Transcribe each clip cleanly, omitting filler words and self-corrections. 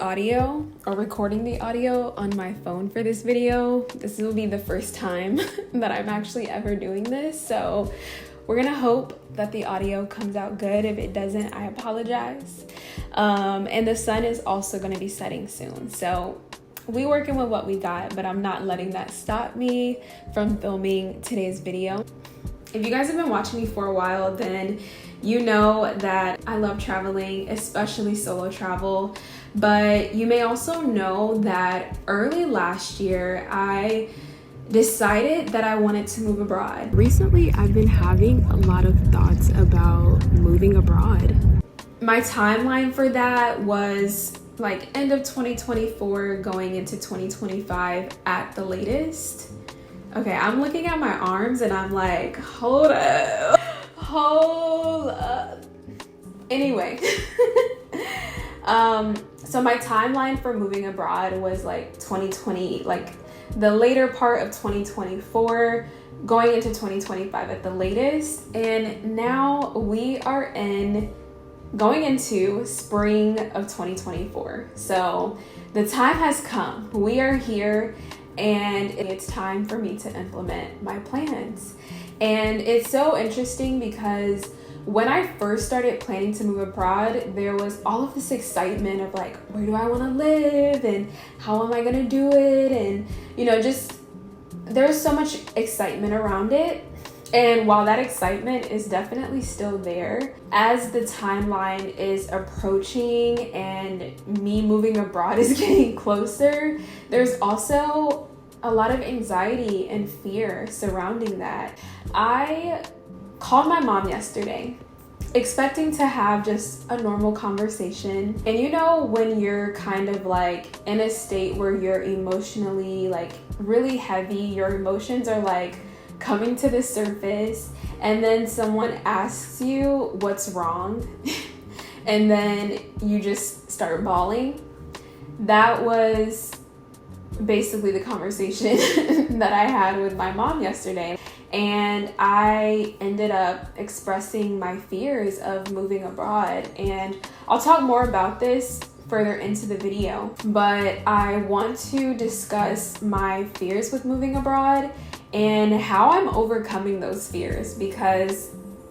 audio or recording the audio on my phone for this video. This will be the first time that I'm actually ever doing this, so we're gonna hope that the audio comes out good. If it doesn't, I apologize. And the sun is also gonna be setting soon, so we working with what we got, but I'm not letting that stop me from filming today's video. If you guys have been watching me for a while, then you know that I love traveling, especially solo travel. But you may also know that early last year, I decided that I wanted to move abroad. Recently, I've been having a lot of thoughts about moving abroad. My timeline for that was like end of 2024, going into 2025 at the latest. Okay, I'm looking at my arms and I'm like, hold up. Anyway, so my timeline for moving abroad was like 2020, like the later part of 2024, going into 2025 at the latest. And now we are going into spring of 2024. So the time has come. We are here. And it's time for me to implement my plans. And it's so interesting because when I first started planning to move abroad, there was all of this excitement of like, where do I want to live and how am I going to do it? And, you know, just there's so much excitement around it. And while that excitement is definitely still there, as the timeline is approaching and me moving abroad is getting closer, there's also a lot of anxiety and fear surrounding that. I called my mom yesterday, expecting to have just a normal conversation. And you know, when you're kind of like in a state where you're emotionally like really heavy, your emotions are like coming to the surface, and then someone asks you what's wrong, and then you just start bawling. That was basically the conversation that I had with my mom yesterday. And I ended up expressing my fears of moving abroad. And I'll talk more about this further into the video, but I want to discuss my fears with moving abroad and how I'm overcoming those fears, because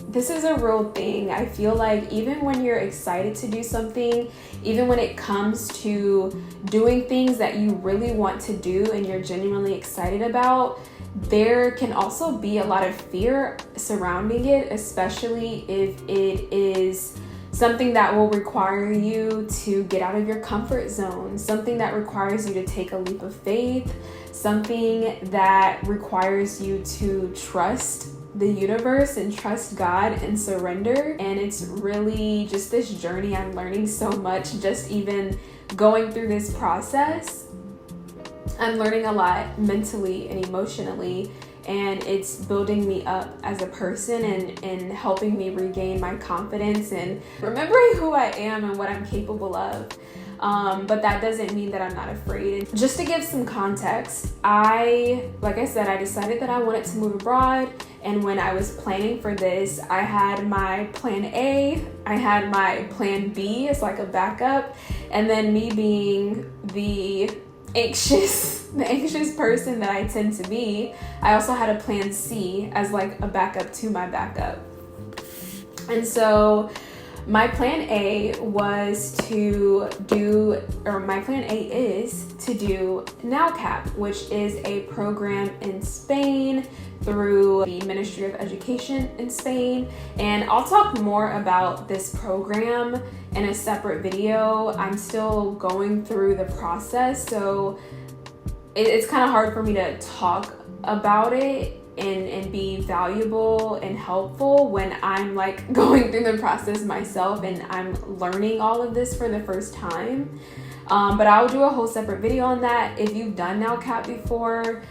this is a real thing. I feel like even when you're excited to do something, even when it comes to doing things that you really want to do and you're genuinely excited about, there can also be a lot of fear surrounding it, especially if it is something that will require you to get out of your comfort zone, something that requires you to take a leap of faith, something that requires you to trust the universe and trust God and surrender. And it's really just this journey. I'm learning so much just even going through this process. I'm learning a lot mentally and emotionally, and it's building me up as a person and helping me regain my confidence and remembering who I am and what I'm capable of. But that doesn't mean that I'm not afraid. And just to give some context, like I said, I decided that I wanted to move abroad. And when I was planning for this, I had my plan A, I had my plan B as like a backup. And then me being the anxious person that I tend to be, I also had a plan C as like a backup to my backup. And so my plan A was to do, or my plan A is to do NALCAP, which is a program in Spain through the Ministry of Education in Spain. And I'll talk more about this program in a separate video. I'm still going through the process, so it's kind of hard for me to talk about it and be valuable and helpful when I'm like going through the process myself and I'm learning all of this for the first time. But I'll do a whole separate video on that. If you've done NALCAP before,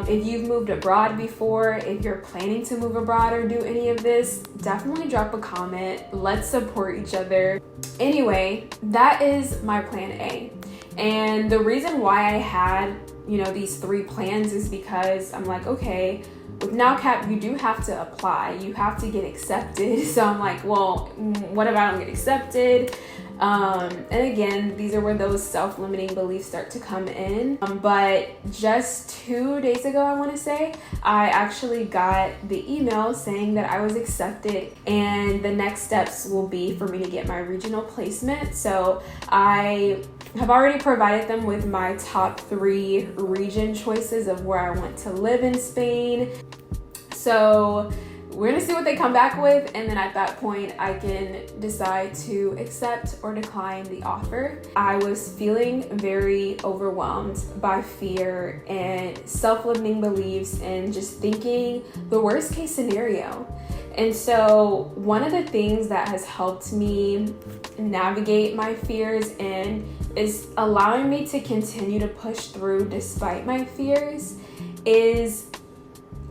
if you've moved abroad before, if you're planning to move abroad or do any of this, definitely drop a comment. Let's support each other. Anyway, that is my plan A. And the reason why I had, these 3 plans is because I'm like, okay, with NALCAP, you do have to apply. You have to get accepted. So I'm like, well, what if I don't get accepted? And again, these are where those self-limiting beliefs start to come in. But just 2 days ago, I want to say, I actually got the email saying that I was accepted and the next steps will be for me to get my regional placement. So I have already provided them with my top 3 region choices of where I want to live in Spain. So we're gonna see what they come back with, and then at that point I can decide to accept or decline the offer. I was feeling very overwhelmed by fear and self-limiting beliefs and just thinking the worst case scenario. And so one of the things that has helped me navigate my fears and is allowing me to continue to push through despite my fears is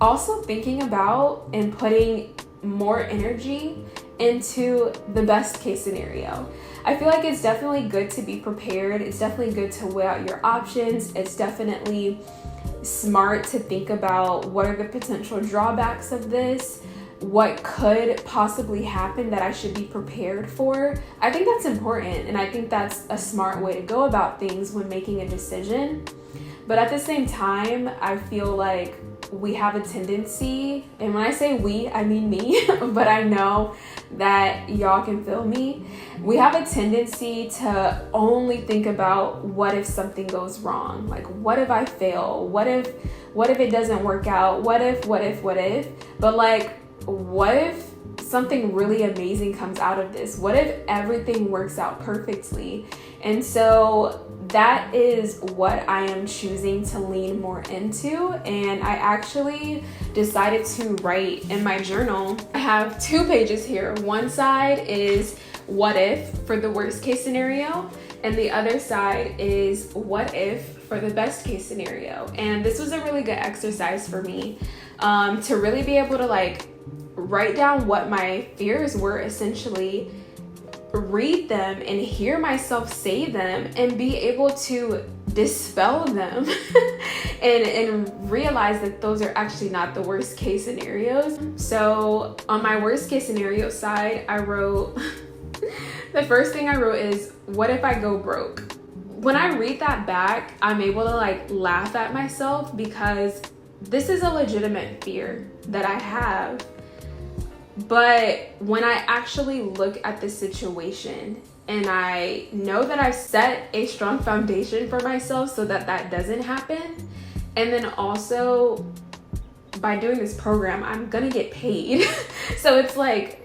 also thinking about and putting more energy into the best case scenario. I feel like it's definitely good to be prepared. It's definitely good to weigh out your options. It's definitely smart to think about what are the potential drawbacks of this, what could possibly happen that I should be prepared for. I think that's important, and I think that's a smart way to go about things when making a decision. But at the same time, I feel like we have a tendency, and when I say we, I mean me, but I know that y'all can feel me. We have a tendency to only think about what if something goes wrong? Like, what if I fail? What if it doesn't work out? What if? But like, what if something really amazing comes out of this? What if everything works out perfectly? And so that is what I am choosing to lean more into. And I actually decided to write in my journal. I have 2 pages here. One side is what if for the worst case scenario, and the other side is what if for the best case scenario. And this was a really good exercise for me to really be able to like write down what my fears were, essentially read them and hear myself say them and be able to dispel them and realize that those are actually not the worst case scenarios. So on my worst case scenario side, I wrote the first thing I wrote is, what if I go broke? When I read that back, I'm able to like laugh at myself because this is a legitimate fear that I have. But when I actually look at the situation and I know that I've set a strong foundation for myself so that that doesn't happen, and then also by doing this program, I'm gonna get paid. So it's like,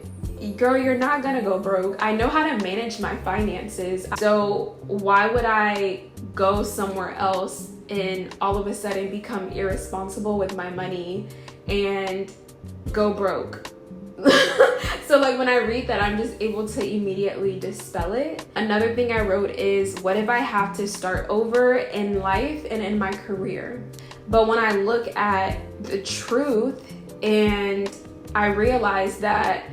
girl, you're not gonna go broke. I know how to manage my finances. So why would I go somewhere else and all of a sudden become irresponsible with my money and go broke? So like when I read that, I'm just able to immediately dispel it. Another thing I wrote is, what if I have to start over in life and in my career? But when I look at the truth and I realize that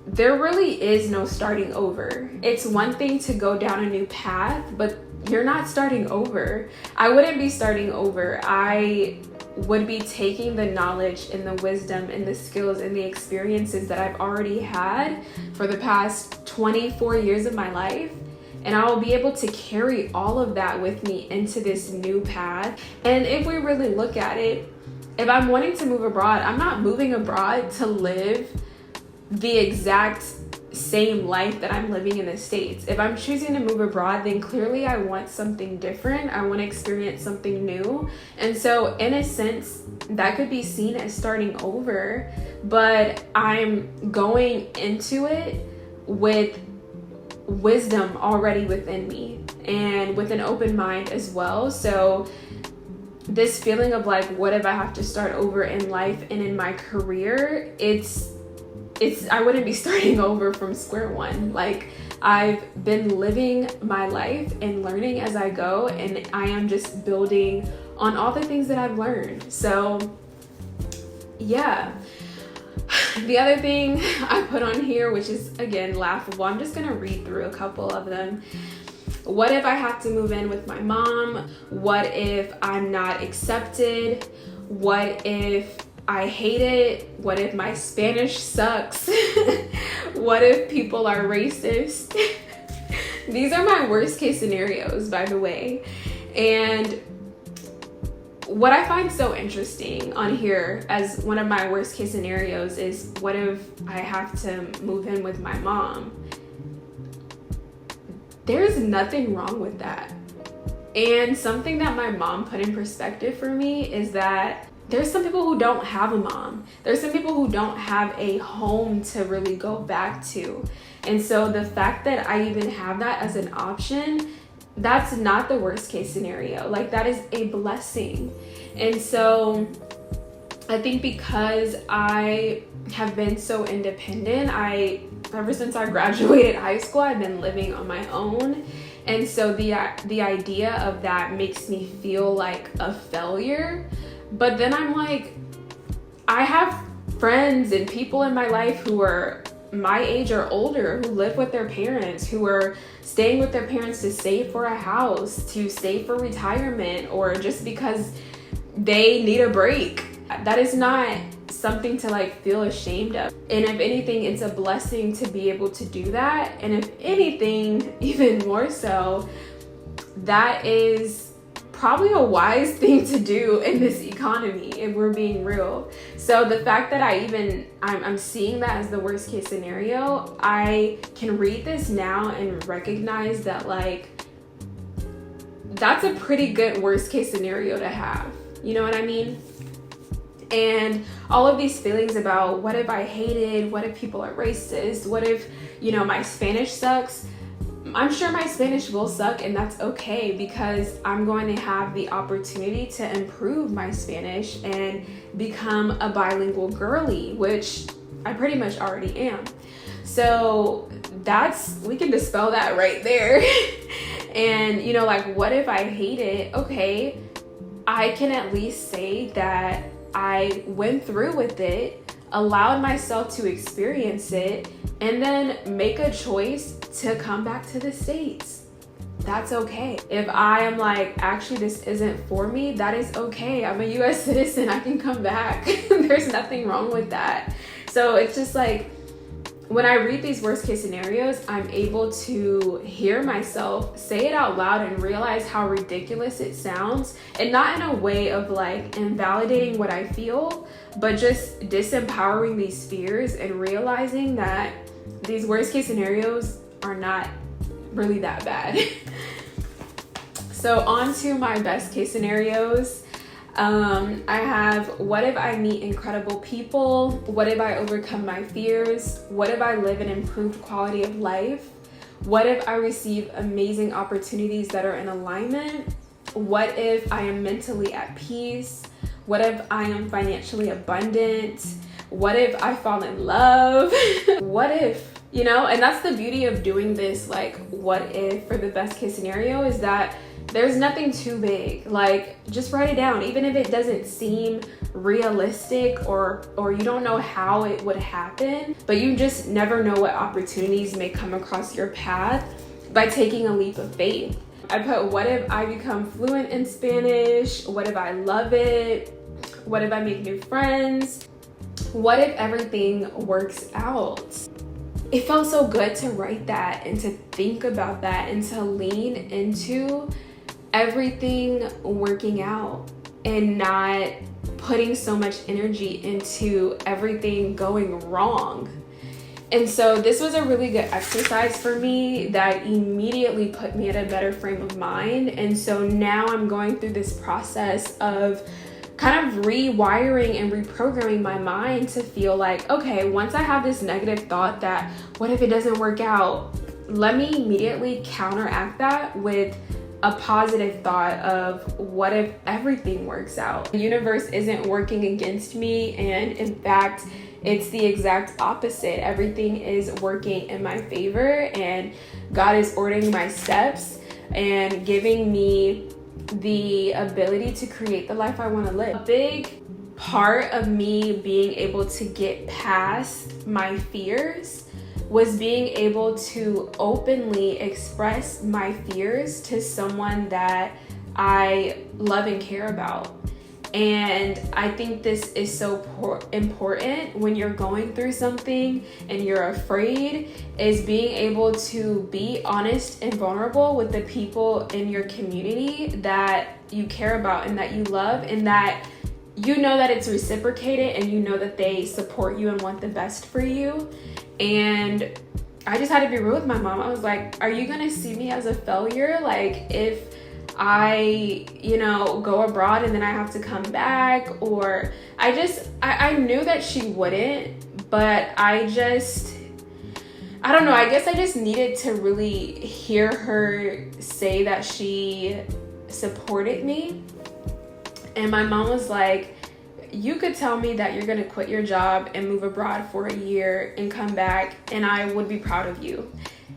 there really is no starting over. It's one thing to go down a new path, but you're not starting over. I wouldn't be starting over. I would be taking the knowledge and the wisdom and the skills and the experiences that I've already had for the past 24 years of my life, and I will be able to carry all of that with me into this new path. And if we really look at it, if I'm wanting to move abroad, I'm not moving abroad to live the exact same life that I'm living in the States. If I'm choosing to move abroad, then clearly I want something different. I want to experience something new. And so in a sense, that could be seen as starting over, but I'm going into it with wisdom already within me and with an open mind as well. So this feeling of like, what if I have to start over in life and in my career? I wouldn't be starting over from square one. Like, I've been living my life and learning as I go, and I am just building on all the things that I've learned. So yeah. The other thing I put on here, which is again laughable, I'm just gonna read through a couple of them. What if I have to move in with my mom? What if I'm not accepted? What if I hate it? What if my Spanish sucks? What if people are racist? These are my worst case scenarios, by the way. And what I find so interesting on here as one of my worst case scenarios is, what if I have to move in with my mom? There's nothing wrong with that. And something that my mom put in perspective for me is that there's some people who don't have a mom. There's some people who don't have a home to really go back to. And so the fact that I even have that as an option, that's not the worst case scenario. Like, that is a blessing. And so I think because I have been so independent, ever since I graduated high school, I've been living on my own. And so the idea of that makes me feel like a failure. But then I'm like, I have friends and people in my life who are my age or older, who live with their parents, who are staying with their parents to save for a house, to save for retirement, or just because they need a break. That is not something to like feel ashamed of. And if anything, it's a blessing to be able to do that. And if anything, even more so, that is probably a wise thing to do in this economy, if we're being real. So the fact that I'm seeing that as the worst case scenario, I can read this now and recognize that, like, that's a pretty good worst case scenario to have. You know what I mean? And all of these feelings about what if I hated, what if people are racist, what if, my Spanish sucks. I'm sure my Spanish will suck, and that's okay, because I'm going to have the opportunity to improve my Spanish and become a bilingual girly, which I pretty much already am. So we can dispel that right there. And, like, what if I hate it? Okay, I can at least say that I went through with it, allowed myself to experience it, and then make a choice to come back to the States. That's okay. If I am like, actually, this isn't for me, that is okay. I'm a US citizen, I can come back. There's nothing wrong with that. So it's just like, when I read these worst case scenarios, I'm able to hear myself say it out loud and realize how ridiculous it sounds, and not in a way of like invalidating what I feel, but just disempowering these fears and realizing that these worst case scenarios are not really that bad. So on to my best case scenarios. I have, what if I meet incredible people? What if I overcome my fears? What if I live an improved quality of life? What if I receive amazing opportunities that are in alignment? What if I am mentally at peace? What if I am financially abundant? What if I fall in love? What if, and that's the beauty of doing this, like, what if for the best case scenario, is that there's nothing too big. Like, just write it down, even if it doesn't seem realistic or you don't know how it would happen, but you just never know what opportunities may come across your path by taking a leap of faith. I put, what if I become fluent in Spanish? What if I love it? What if I make new friends? What if everything works out? It felt so good to write that and to think about that and to lean into everything working out and not putting so much energy into everything going wrong. And so this was a really good exercise for me that immediately put me at a better frame of mind. And so now I'm going through this process of kind of rewiring and reprogramming my mind to feel like, okay, once I have this negative thought that, what if it doesn't work out? Let me immediately counteract that with a positive thought of, what if everything works out? The universe isn't working against me, and in fact, it's the exact opposite. Everything is working in my favor, and God is ordering my steps and giving me the ability to create the life I want to live. A big part of me being able to get past my fears was being able to openly express my fears to someone that I love and care about. And I think this is so important when you're going through something and you're afraid, is being able to be honest and vulnerable with the people in your community that you care about and that you love, and that you know that it's reciprocated and you know that they support you and want the best for you. And I just had to be real with my mom. I was like, are you gonna see me as a failure? Like, if I, go abroad and then I have to come back? Or I knew that she wouldn't, but I don't know. I guess I just needed to really hear her say that she supported me. And my mom was like, you could tell me that you're gonna quit your job and move abroad for a year and come back, and I would be proud of you.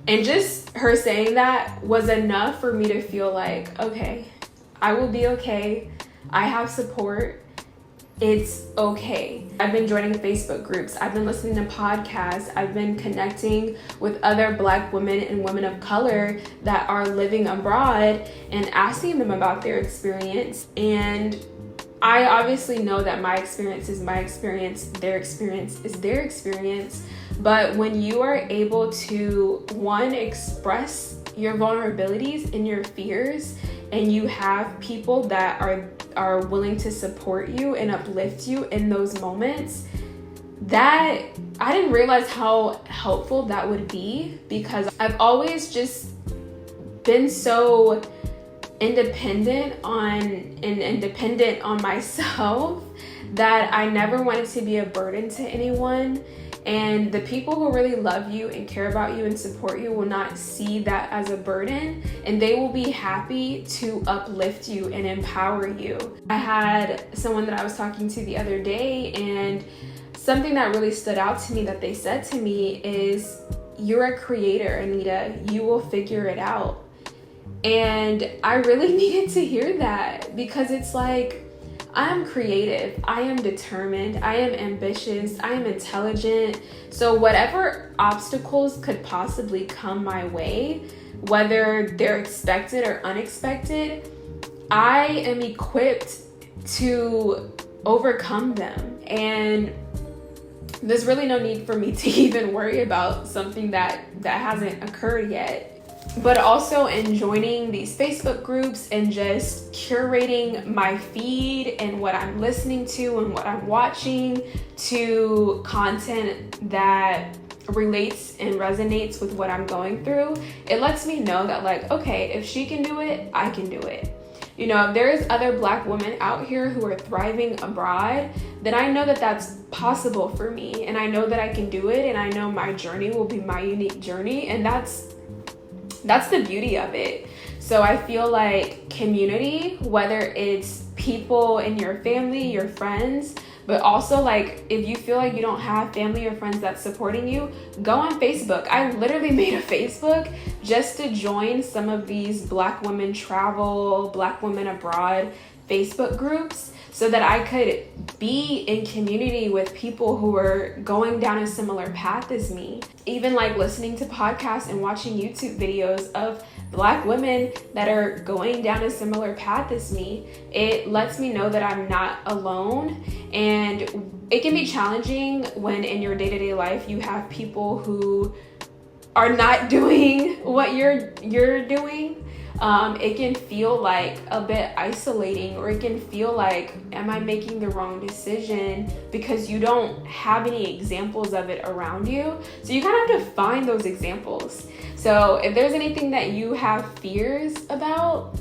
And just her saying that was enough for me to feel like, okay, I will be okay. I have support. It's okay. I've been joining Facebook groups. I've been listening to podcasts. I've been connecting with other Black women and women of color that are living abroad and asking them about their experience. And I obviously know that my experience is my experience, their experience is their experience. But when you are able to, one, express your vulnerabilities and your fears, and you have people that are willing to support you and uplift you in those moments, that I didn't realize how helpful that would be, because I've always just been so independent on myself that I never wanted to be a burden to anyone. And the people who really love you and care about you and support you will not see that as a burden, and they will be happy to uplift you and empower you. I had someone that I was talking to the other day, and something that really stood out to me that they said to me is, you're a creator, Anita. You will figure it out. And I really needed to hear that, because it's like, I am creative, I am determined, I am ambitious, I am intelligent. So whatever obstacles could possibly come my way, whether they're expected or unexpected, I am equipped to overcome them. And there's really no need for me to even worry about something that hasn't occurred yet. But also in joining these Facebook groups and just curating my feed and what I'm listening to and what I'm watching to content that relates and resonates with what I'm going through, it lets me know that, like, okay, if she can do it, I can do it. If there's other Black women out here who are thriving abroad, then I know that that's possible for me, and I know that I can do it, and I know my journey will be my unique journey, and that's the beauty of it. So I feel like community, whether it's people in your family, your friends, but also, like, if you feel like you don't have family or friends that's supporting you, go on Facebook. I literally made a Facebook just to join some of these Black women travel, Black women abroad Facebook groups, so that I could be in community with people who are going down a similar path as me. Even like listening to podcasts and watching YouTube videos of Black women that are going down a similar path as me, it lets me know that I'm not alone. And it can be challenging when in your day-to-day life you have people who are not doing what you're doing. It can feel like a bit isolating, or it can feel like, am I making the wrong decision? Because you don't have any examples of it around you. So you kind of have to find those examples. So if there's anything that you have fears about,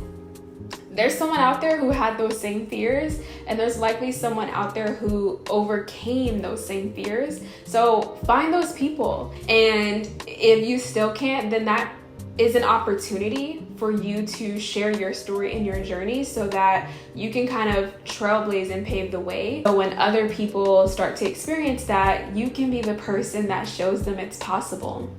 there's someone out there who had those same fears, and there's likely someone out there who overcame those same fears. So find those people. And if you still can't, then that is an opportunity for you to share your story and your journey, so that you can kind of trailblaze and pave the way. So when other people start to experience that, you can be the person that shows them it's possible.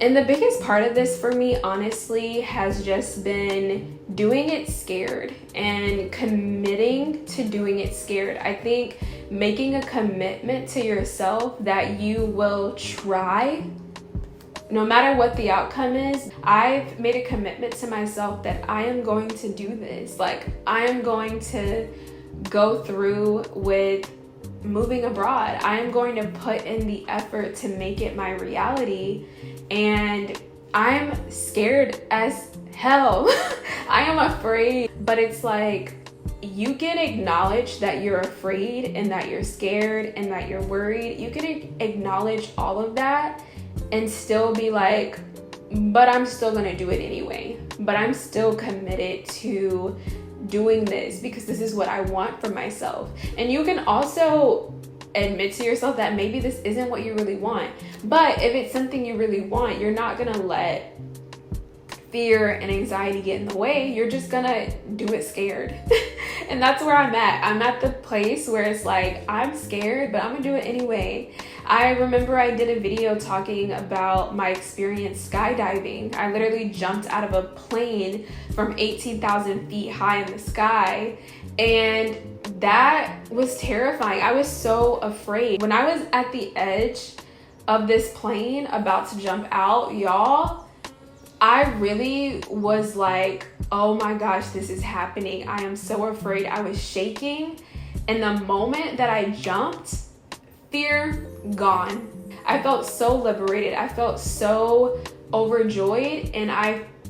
And the biggest part of this for me, honestly, has just been doing it scared and committing to doing it scared. I think making a commitment to yourself that you will try no matter what the outcome is. I've made a commitment to myself that I am going to do this. Like, I am going to go through with moving abroad. I am going to put in the effort to make it my reality, and I'm scared as hell. I am afraid, but it's like, you can acknowledge that you're afraid and that you're scared and that you're worried. You can acknowledge all of that and still be like, but I'm still gonna do it anyway. But I'm still committed to doing this because this is what I want for myself. And you can also admit to yourself that maybe this isn't what you really want. But if it's something you really want, you're not gonna let fear and anxiety get in the way. You're just gonna do it scared. And that's where I'm at. I'm at the place where it's like, I'm scared, but I'm gonna do it anyway. I remember I did a video talking about my experience skydiving. I literally jumped out of a plane from 18,000 feet high in the sky, and that was terrifying. I was so afraid. When I was at the edge of this plane about to jump out, y'all, I really was like, oh my gosh, this is happening. I am so afraid. I was shaking. And the moment that I jumped, fear gone. I felt so liberated. I felt so overjoyed. And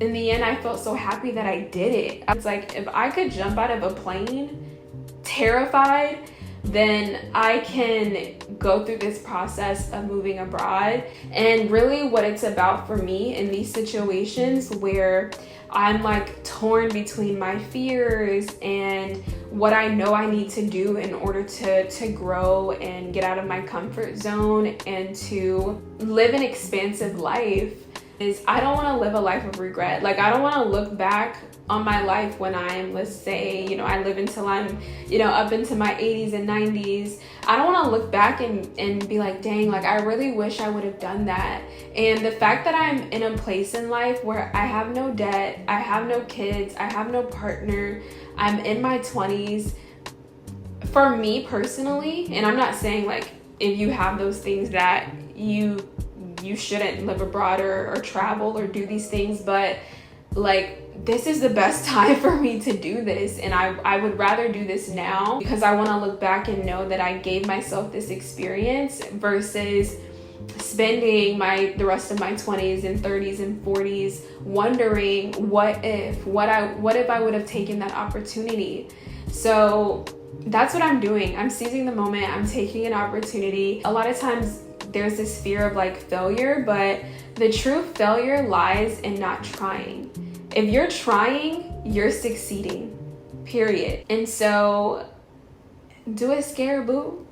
in the end, I felt so happy that I did it. It's like, if I could jump out of a plane terrified, then I can go through this process of moving abroad. And really what it's about for me in these situations where I'm like torn between my fears and what I know I need to do in order to grow and get out of my comfort zone and to live an expansive life, is I don't want to live a life of regret. Like, I don't want to look back on my life when I'm, let's say, I live until I'm, up into my 80s and 90s. I don't want to look back and be like, dang, like, I really wish I would have done that. And the fact that I'm in a place in life where I have no debt, I have no kids, I have no partner, I'm in my 20s, for me personally, and I'm not saying like, if you have those things that you shouldn't live abroad or travel or do these things, but like, this is the best time for me to do this, and I would rather do this now because I want to look back and know that I gave myself this experience versus spending the rest of my 20s and 30s and 40s wondering what if I would have taken that opportunity. So that's what I'm doing. I'm seizing the moment. I'm taking an opportunity. A lot of times there's this fear of like failure, but the true failure lies in not trying. If you're trying, you're succeeding, period. And so do it scared, boo.